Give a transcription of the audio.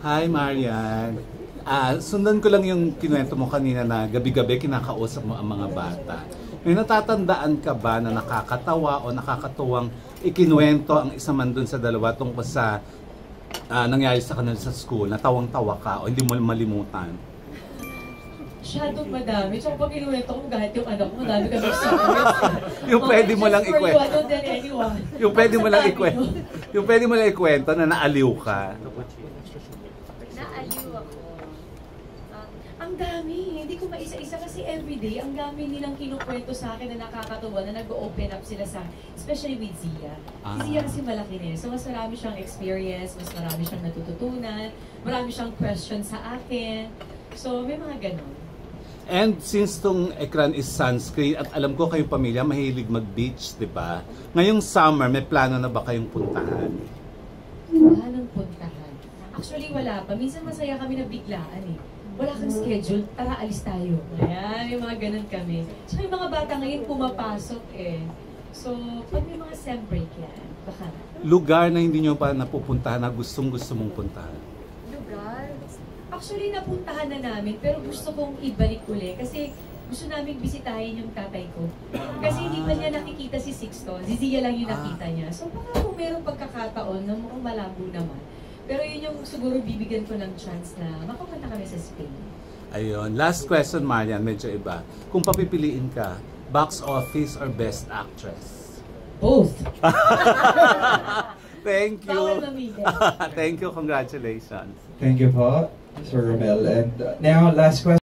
Hi, Marian. Sundan ko lang yung kinuwento mo kanina na gabi-gabi kinakausap mo ang mga bata. May natatandaan ka ba na nakakatawa o nakakatuwang ikinuwento ang isa man dun sa dalawa tungkol sa nangyari sa kanila sa school, na tawang-tawa ka o hindi mo malimutan? Masyadong madami. So pag kinuwento ko, kahit yung anak mo, madami ka sa Yung pwede mo lang ikwento. Yung pwede mo lang ikwento. Yung pwede mo lang ikwento na naaliw ka. Naaliw ako. Ang dami. Hindi ko maisa-isa kasi everyday, ang dami nilang kinukwento sa akin na nakakatuwa, na nag-open up sila sa, especially with Zia. Si Zia kasi malaki rin. So mas marami siyang experience, mas marami siyang natututunan, marami siyang questions sa akin. So may mga ganon. And since tong ekran is sunscreen at alam ko kayong pamilya mahilig mag-beach, di ba? Ngayong summer, may plano na ba kayong puntahan? Planong puntahan? Actually, wala pa. Minsan masaya kami na biglaan eh. Wala kang schedule, tara alis tayo. Ayan, may mga ganun kami. So yung mga bata ngayon pumapasok eh. So, pag may mga sem break yan, baka na. Lugar na hindi nyo pa napupuntahan na gustong-gusto mong puntahan? Lugar? Actually, napuntahan na namin, pero gusto kong ibalik uli kasi gusto namin bisitahin yung tatay ko. Kasi hindi pa niya nakikita si Sixto, si Zia lang yung nakita niya. So baka kung mayroong pagkakataon na mukhang malabo naman. Pero yun yung siguro bibigyan ko ng chance na makapunta kami sa Spain. Ayun. Last question, Marian, medyo iba. Kung papipiliin ka, box office or best actress? Both! Thank you! Bawal mamili. Thank you, congratulations. Thank you po, Sir Romel. And now, last question.